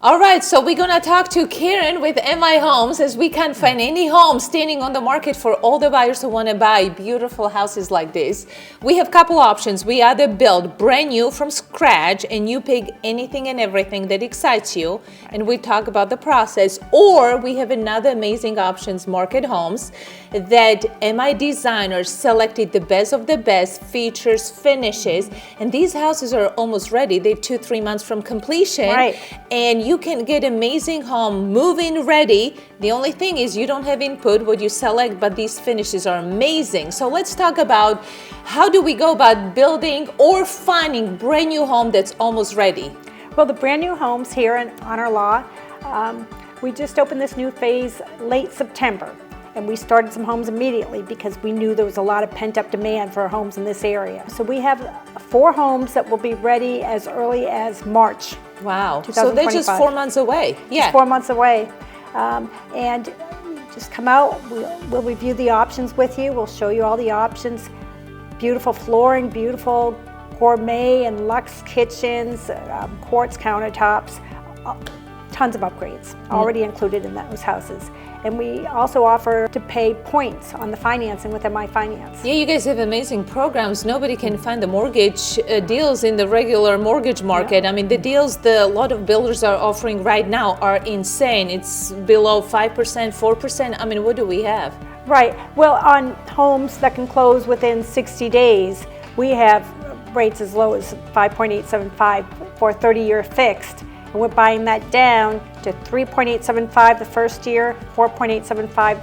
All right, so we're gonna talk to Karen with MI Homes, as we can't find any home standing on the market for all the buyers who want to buy beautiful houses like this. We have a couple options. We either build brand new from scratch and you pick anything and everything that excites you, and we talk about the process, or we have another amazing options, market homes, that MI designers selected the best of the best features, finishes, and these houses are almost ready. They're 2-3 months from completion, Right. and you can get amazing home move-in ready. The only thing is you don't have input what you select, but these finishes are amazing. So let's talk about how do we go about building or finding brand new home that's almost ready. Well, the brand new homes here on our lot, we just opened this new phase late September, and we started some homes immediately because we knew there was a lot of pent-up demand for homes in this area. So we have 4 homes that will be ready as early as March. Wow, so they're just 4 months away. Yeah, just 4 months away. And just come out, we'll review the options with you, we'll show you all the options. Beautiful flooring, beautiful gourmet and luxe kitchens, quartz countertops, tons of upgrades already included in those houses. And we also offer to pay points on the financing with MI Finance. Yeah, you guys have amazing programs. Nobody can find the mortgage deals in the regular mortgage market. Yeah. I mean, the deals a lot of builders are offering right now are insane. It's below 5%, 4%. I mean, what do we have? Right. Well, on homes that can close within 60 days, we have rates as low as 5.875 for a 30-year fixed. And we're buying that down to 3.875 the first year, 4.875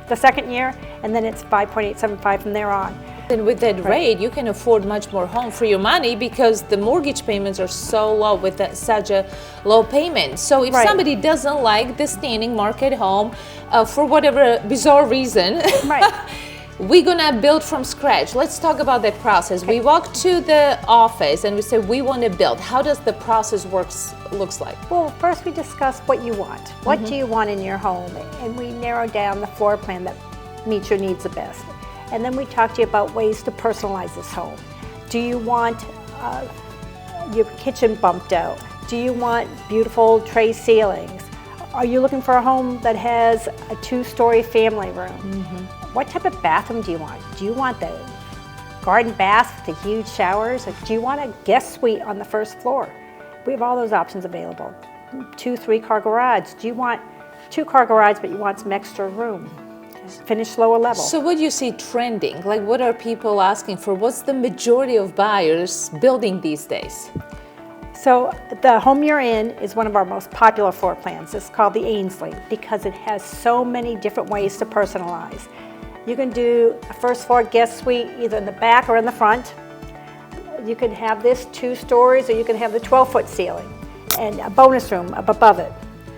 the second year, and then it's 5.875 from there on. And with that rate, you can afford much more home for your money because the mortgage payments are so low with such a low payment. So if somebody doesn't like the standing market home for whatever bizarre reason, we're gonna build from scratch. Let's talk about that process. We walk to the office and we say we want to build. How does the process looks like? Well, first we discuss what you want. What do you want in your home? And we narrow down the floor plan that meets your needs the best. And then we talk to you about ways to personalize this home. Do you want your kitchen bumped out? Do you want beautiful tray ceilings? Are you looking for a home that has a 2-story family room? What type of bathroom do you want? Do you want the garden bath with the huge showers? Or do you want a guest suite on the first floor? We have all those options available. 2-3-car garage. Do you want 2-car garage but you want some extra room? Finish lower level. So what do you see trending? Like, what are people asking for? What's the majority of buyers building these days? So the home you're in is one of our most popular floor plans. It's called the Ainsley because it has so many different ways to personalize. You can do a first floor guest suite either in the back or in the front. You can have this 2 stories, or you can have the 12-foot ceiling and a bonus room up above it.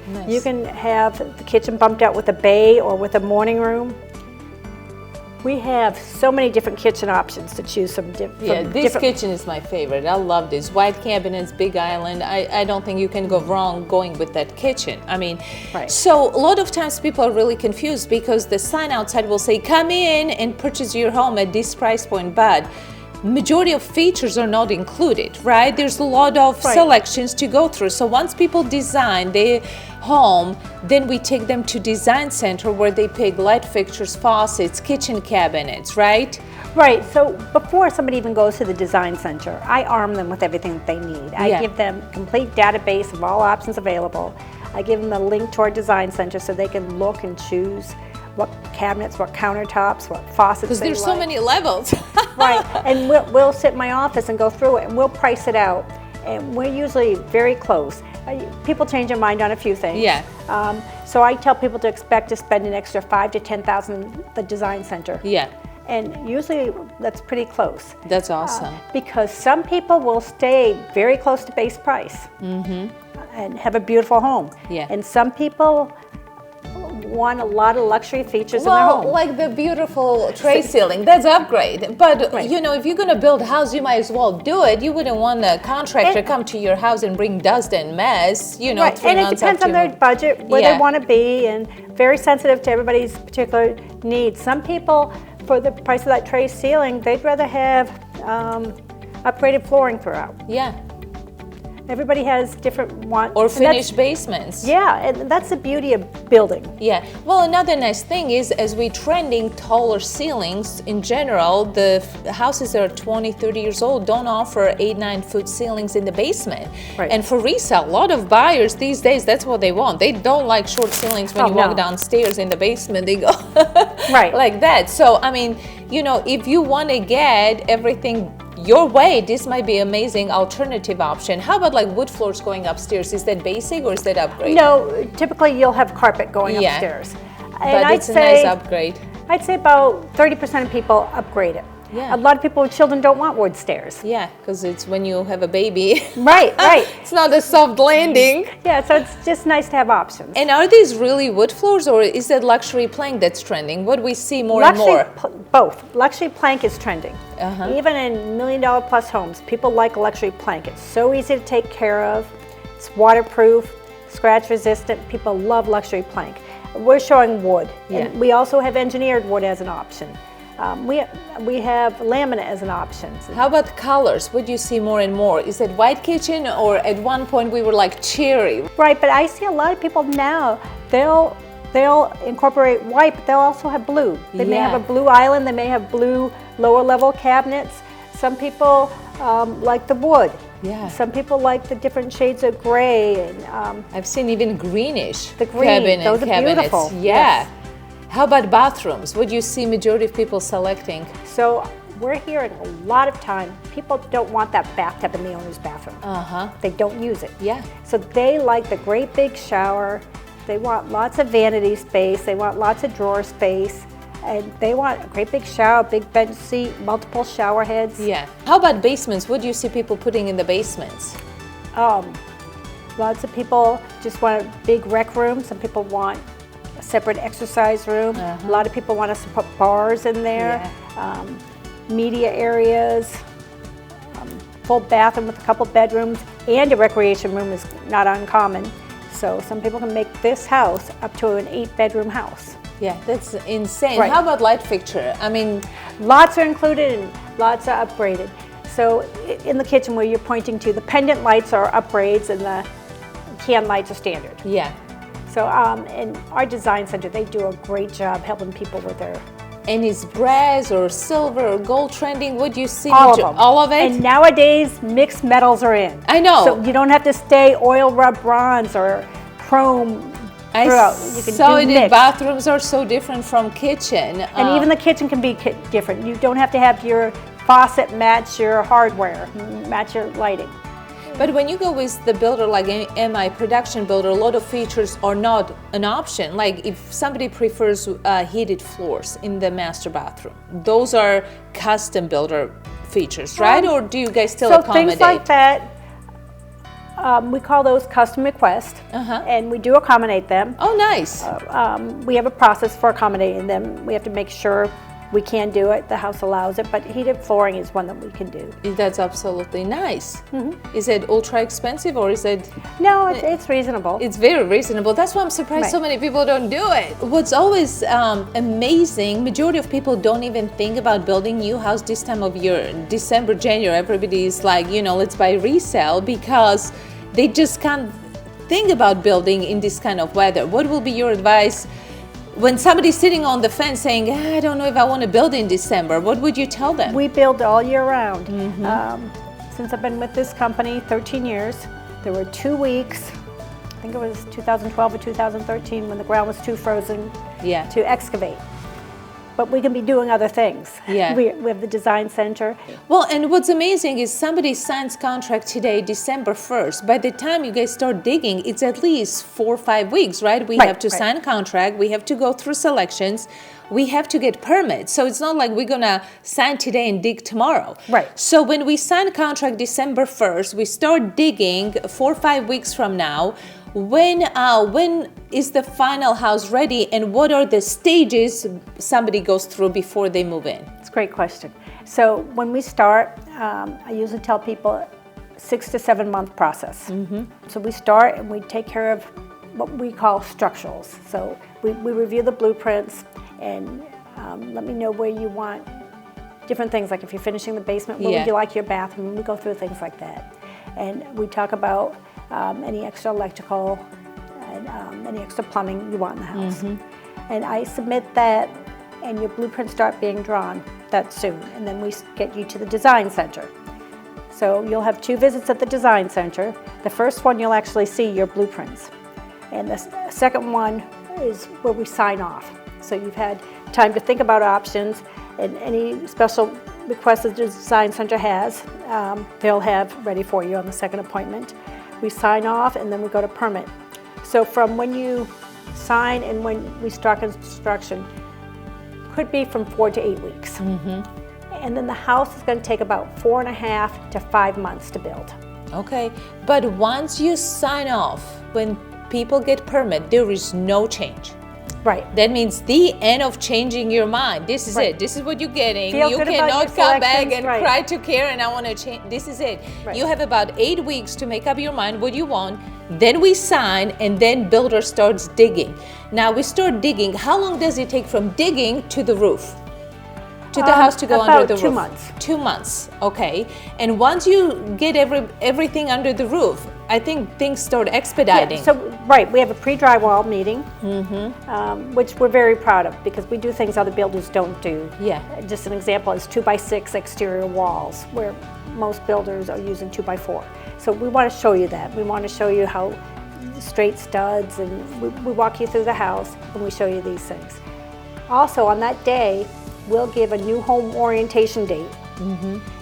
Nice. You can have the kitchen bumped out with a bay or with a morning room. We have so many different kitchen options to choose from. This kitchen is my favorite. I love this. White cabinets, big island. I don't think you can go wrong going with that kitchen. I mean, so a lot of times people are really confused because the sign outside will say, come in and purchase your home at this price point, but majority of features are not included, right? There's a lot of selections to go through. So once people design their home, then we take them to design center where they pick light fixtures, faucets, kitchen cabinets, right? Right. So before somebody even goes to the design center, I arm them with everything that they need. I give them a complete database of all options available. I give them the link to our design center so they can look and choose what cabinets, what countertops, what faucets. Because there's so many levels. Right, and we'll sit in my office and go through it, and we'll price it out, and we're usually very close. People change their mind on a few things. Yeah. So I tell people to expect to spend an extra $5,000 to $10,000 at the design center. Yeah. And usually that's pretty close. That's awesome. Because some people will stay very close to base price and have a beautiful home. Yeah. And some people want a lot of luxury features in their home. Like the beautiful tray ceiling, that's upgrade. But you know, if you're gonna build a house, you might as well do it. You wouldn't want the contractor come to your house and bring dust and mess, you know, 3 and months it depends on their budget, where they want to be, and very sensitive to everybody's particular needs. Some people, for the price of that tray ceiling, they'd rather have upgraded flooring throughout. Yeah. Everybody has different wants. Or finished basements. Yeah, and that's the beauty of building. Yeah. Well, another nice thing is as we trending taller ceilings in general, the houses that are 20, 30 years old don't offer 8, 9 foot ceilings in the basement. Right. And for resale, a lot of buyers these days, that's what they want. They don't like short ceilings when you walk downstairs in the basement. They go right like that. So, I mean, you know, if you want to get everything your way, this might be amazing alternative option. How about like wood floors going upstairs? Is that basic or is that upgrade? No, typically you'll have carpet going upstairs. And but it's a nice upgrade. I'd say about 30% of people upgrade it. Yeah. A lot of people with children don't want wood stairs. Yeah, because it's when you have a baby. Right, right. It's not a soft landing. Yeah, so it's just nice to have options. And are these really wood floors or is that luxury plank that's trending? What we see more and more? Both. Luxury plank is trending. Even in $1 million plus homes, people like luxury plank. It's so easy to take care of. It's waterproof, scratch resistant. People love luxury plank. We're showing wood. Yeah. And we also have engineered wood as an option. We have laminate as an option. How about colors? What do you see more and more? Is it white kitchen or at one point we were like cherry? Right, but I see a lot of people now, they'll incorporate white, but they'll also have blue. They may have a blue island, they may have blue lower level cabinets. Some people like the wood. Yeah. Some people like the different shades of gray. And I've seen even greenish the green, those are cabinets. beautiful. Yeah. Yes. How about bathrooms? What do you see majority of people selecting? So we're hearing a lot of time, people don't want that bathtub in the owner's bathroom. They don't use it. Yeah. So they like the great big shower. They want lots of vanity space. They want lots of drawer space. And they want a great big shower, big bench seat, multiple shower heads. Yeah. How about basements? What do you see people putting in the basements? Lots of people just want a big rec room. Some people want a separate exercise room. A lot of people want us to put bars in there, media areas, full bathroom with a couple bedrooms, and a recreation room is not uncommon. So some people can make this house up to an 8-bedroom house. Yeah, that's insane. Right. How about light fixture? I mean, lots are included and lots are upgraded. So in the kitchen where you're pointing to, the pendant lights are upgrades and the can lights are standard. yeah. So in our design center, they do a great job helping people with their... And is brass or silver or gold trending? What do you see? All of them. All of it? And nowadays, mixed metals are in. I know. So you don't have to stay oil rub bronze or chrome throughout. You can saw do it in mixed. bathrooms are so different from kitchen. And even the kitchen can be different. You don't have to have your faucet match your hardware, match your lighting. But when you go with the builder like MI production builder, a lot of features are not an option. Like if somebody prefers heated floors in the master bathroom, those are custom builder features, right? Or do you guys still accommodate? So things like that, we call those custom requests, and we do accommodate them. Oh, nice. We have a process for accommodating them. We have to make sure we can do it, the house allows it, but heated flooring is one that we can do. That's absolutely nice. Is it ultra expensive or is it? No, it's reasonable. It's very reasonable. That's why I'm surprised so many people don't do it. What's always amazing, majority of people don't even think about building new house this time of year. December, January, everybody is like, you know, let's buy resale because they just can't think about building in this kind of weather. What will be your advice when somebody's sitting on the fence saying, I don't know if I want to build in December? What would you tell them? We build all year round. Since I've been with this company 13 years, there were 2 weeks, I think it was 2012 or 2013, when the ground was too frozen to excavate. But we can be doing other things. Yeah. We have the design center. Well, and what's amazing is somebody signs contract today, December 1st. By the time you guys start digging, it's at least 4 or 5 weeks, right? We have to sign contract, we have to go through selections, we have to get permits. So it's not like we're gonna sign today and dig tomorrow. Right. So when we sign contract December 1st, we start digging 4 or 5 weeks from now. When is the final house ready and what are the stages somebody goes through before they move in? It's a great question. So when we start, I usually tell people 6 to 7 month process. So we start and we take care of what we call structurals. So we review the blueprints and let me know where you want different things, like if you're finishing the basement, what would you like your bathroom? We go through things like that. And we talk about any extra electrical and any extra plumbing you want in the house. And I submit that, and your blueprints start being drawn that soon. And then we get you to the design center. So you'll have 2 visits at the design center. The first one, you'll actually see your blueprints. And the second one is where we sign off. So you've had time to think about options, and any special requests that the design center has, they'll have ready for you on the second appointment. We sign off, and then we go to permit. So from when you sign and when we start construction, could be from 4 to 8 weeks. And then the house is going to take about 4.5 to 5 months to build. Okay, but once you sign off, when people get permit, there is no change. Right. That means the end of changing your mind. This is Right. it. This is what you're getting. Feel You good about cannot your come back selections, and right. cry to Karen, I want to change. This is it. Right. You have about 8 weeks to make up your mind what you want. Then we sign, and then builder starts digging. Now we start digging. How long does it take from digging to the roof? To the house to go under the roof? About 2 months. 2 months, okay. And once you get everything under the roof, I think things start expediting. So, right, we have a pre-drywall meeting, which we're very proud of because we do things other builders don't do. Yeah. Just an example is 2x6 exterior walls, where most builders are using 2x4. So we want to show you that. We want to show you how straight studs, and we walk you through the house and we show you these things. Also, on that day, we'll give a new home orientation date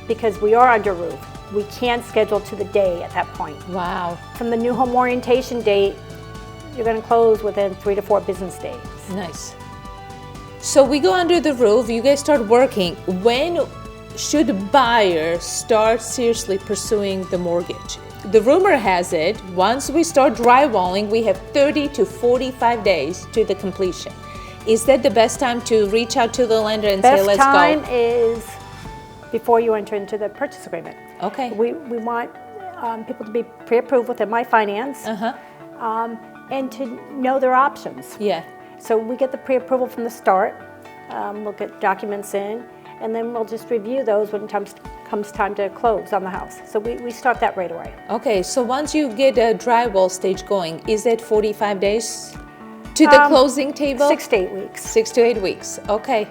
because we are under roof. We can't schedule to the day at that point. Wow, From the new home orientation date, you're going to close within 3 to 4 business days. nice. So we go under the roof, you guys start working. When should buyer start seriously pursuing the mortgage? The rumor has it, once we start drywalling, we have 30 to 45 days to the completion. Is that the best time to reach out to the lender and say, let's Best time go? is before you enter into the purchase agreement. Okay. We want people to be pre-approved with MI Finance and to know their options. Yeah. So we get the pre-approval from the start, we'll get documents in, and then we'll just review those when it comes time to close on the house. So we start that right away. Okay, so once you get a drywall stage going, is it 45 days to the closing table? 6 to 8 weeks. 6 to 8 weeks, okay.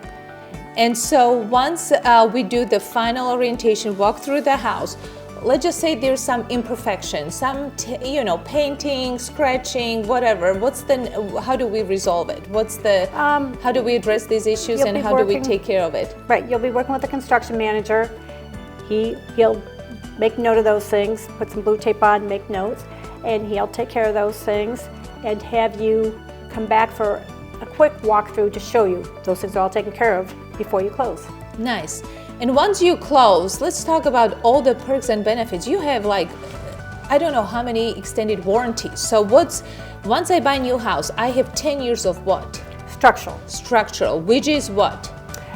And so once we do the final orientation, walk through the house, let's just say there's some imperfection, some painting, scratching, whatever. How do we resolve it? How do we address these issues, and how do we take care of it? Right, you'll be working with the construction manager. He'll make note of those things, put some blue tape on, make notes, and he'll take care of those things and have you come back for a quick walkthrough to show you those things are all taken care of before you close. Nice. And once you close, let's talk about all the perks and benefits. You have I don't know how many extended warranties. So once I buy a new house, I have 10 years of what? Structural. Structural, which is what?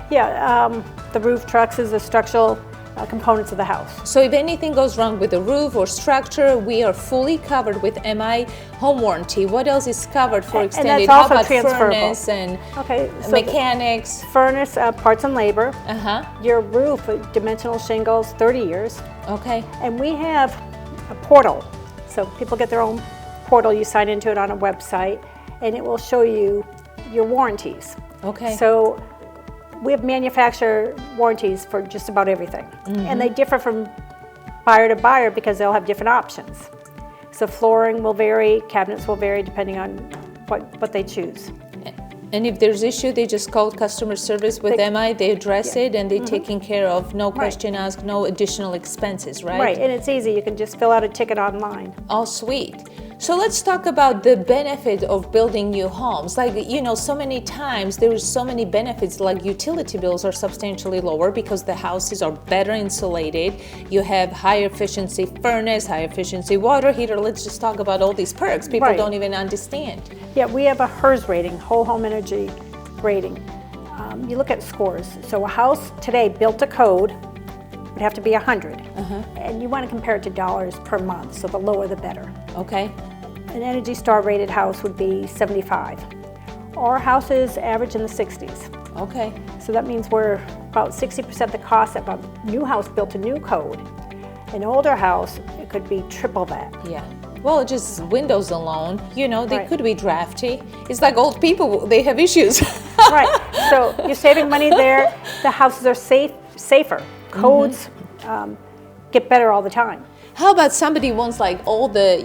Yeah, the roof trucks is the structural components of the house. So if anything goes wrong with the roof or structure, we are fully covered with MI home warranty. What else is covered for extended? And that's also how about transferable. furnace and So mechanics? furnace, parts and labor. Your roof, dimensional shingles, 30 years. Okay. And we have a portal. So people get their own portal. You sign into it on a website, and it will show you your warranties. Okay. So we have manufacturer warranties for just about everything. And they differ from buyer to buyer because they'll have different options. So flooring will vary, cabinets will vary depending on what they choose. And if there's issue, they just call customer service with MI, they address it, and they're taken care of, no question asked, no additional expenses, right? Right, and it's easy. You can just fill out a ticket online. Oh, sweet. So let's talk about the benefit of building new homes. So many times there is so many benefits, like utility bills are substantially lower because the houses are better insulated. You have higher efficiency furnace, higher efficiency water heater. Let's just talk about all these perks. People don't even understand. Yeah, we have a HERS rating, whole home energy rating. You look at scores. So a house today built to code would have to be 100. And you want to compare it to dollars per month, so the lower the better. Okay. An Energy Star rated house would be 75. Our houses average in the 60s. Okay. So that means we're about 60% the cost of a new house built to new code. An older house, it it could be triple that. Yeah. Well, just windows alone, they Right. could be drafty. It's like old people, they have issues. Right. So you're saving money there. The houses are safer. Codes get better all the time. How about somebody wants like all the,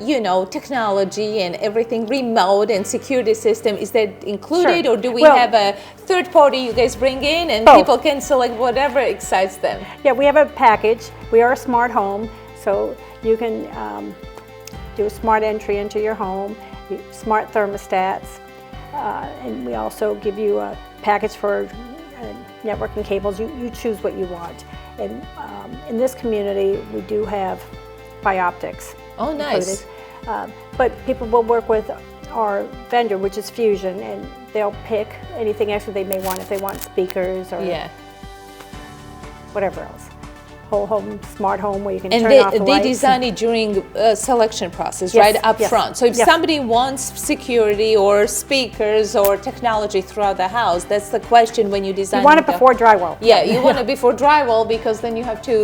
technology and everything remote and security system? Is that included, Sure. or do we Well- have a third party you guys bring in and Both. people can select whatever excites them? Yeah, we have a package. We are a smart home, so you can do a smart entry into your home, smart thermostats, and we also give you a package for networking cables. You choose what you want. And in this community, we do have bioptics. Oh, nice. included. But people will work with our vendor, which is Fusion, and they'll pick anything extra they may want, if they want speakers or Yeah. whatever else. Whole home, smart home, where you can And turn they, off the they lights. design it during selection process, Yes, right up yes, front. So if yes. somebody wants security or speakers or technology throughout the house, that's the question when you design. You want it before drywall. Yeah, you want it before drywall because then you have to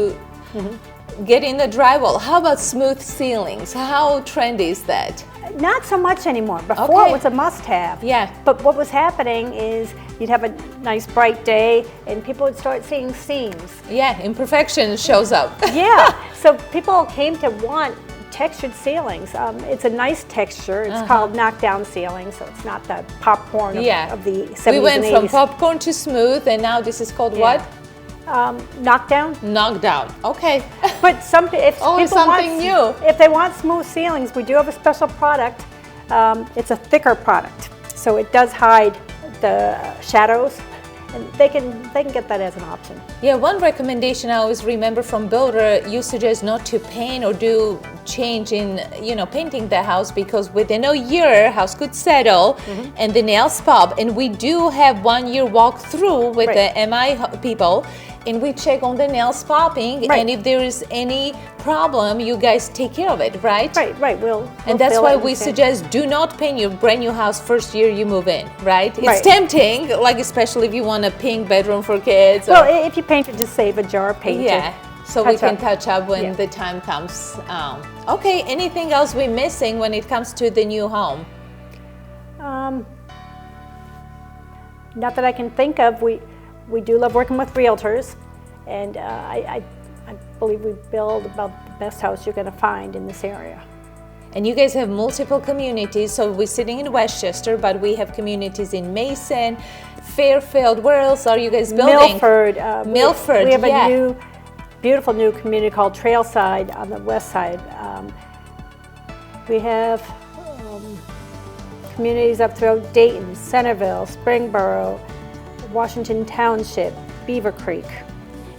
get in the drywall. How about smooth ceilings? How trendy is that? Not so much anymore. Before Okay. it was a must-have. Yeah. But what was happening is you'd have a nice bright day and people would start seeing seams. Yeah, imperfection shows up. Yeah. So people came to want textured ceilings. It's a nice texture. It's called knockdown ceiling, so it's not the popcorn of, Yeah. of the 70s We went and from 80s. popcorn to smooth, and now this is called what? Knockdown. Knockdown. Okay. But if Always people something want, new. If they want smooth ceilings, we do have a special product. It's a thicker product, so it does hide the shadows, and they can get that as an option. Yeah, one recommendation I always remember from builder, you suggest not to paint or do change in, painting the house, because within a year, house could settle and the nails pop. And we do have 1 year walkthrough with Right. the MI people, and we check on the nails popping. Right. And if there is any problem, you guys take care of it, right? Right. We'll And that's fill why it we and sand. suggest do not paint your brand new house first year you move in, right? It's Right. tempting, like especially if you want a pink bedroom for kids. Well, if you paint it, just save a jar of paint. Yeah, so we can up. touch up when Yeah. the time comes. Okay, anything else we're missing when it comes to the new home? Not that I can think of. We do love working with realtors, and I believe we build about the best house you're going to find in this area. And you guys have multiple communities, so we're sitting in Westchester, but we have communities in Mason, Fairfield. Where else are you guys building? Milford. Milford, We have yeah. a beautiful new community called Trailside on the west side. We have communities up throughout Dayton, Centerville, Springboro, Washington Township, Beaver Creek.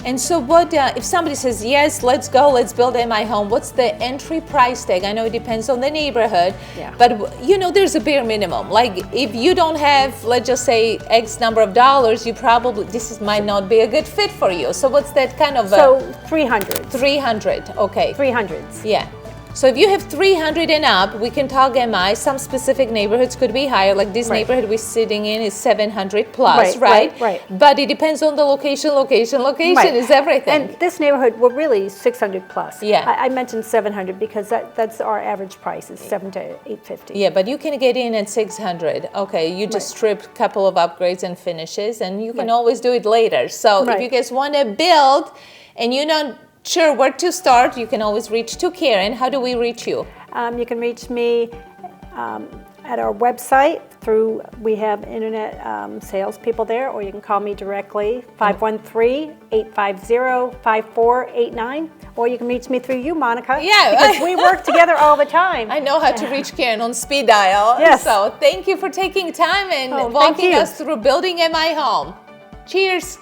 And so what, if somebody says, yes, let's go, let's build in my home, what's the entry price tag? I know it depends on the neighborhood, Yeah. but there's a bare minimum. Like if you don't have, let's just say X number of dollars, might not be a good fit for you. So what's that kind of So 300. 300, okay. 300s. Yeah. So if you have 300 and up, we can talk MI. Some specific neighborhoods could be higher. Like this Right. neighborhood we're sitting in is 700 plus, Right. But it depends on the location. Location is everything. And this neighborhood, we're really 600 plus. Yeah. I mentioned 700 because that's our average price is 7 to 850. Yeah, but you can get in at 600. Okay, you just strip a couple of upgrades and finishes, and you can Right. always do it later. So if Right. you guys want to build and you're not sure where to start, you can always reach to Karen. How do we reach you? You can reach me at our website we have internet salespeople there, or you can call me directly, 513-850-5489, or you can reach me through you, Monica. Yeah. Because we work together all the time. I know how to reach Karen on speed dial. Yes. So thank you for taking time and Oh, thank walking you. us through building in my home. Cheers.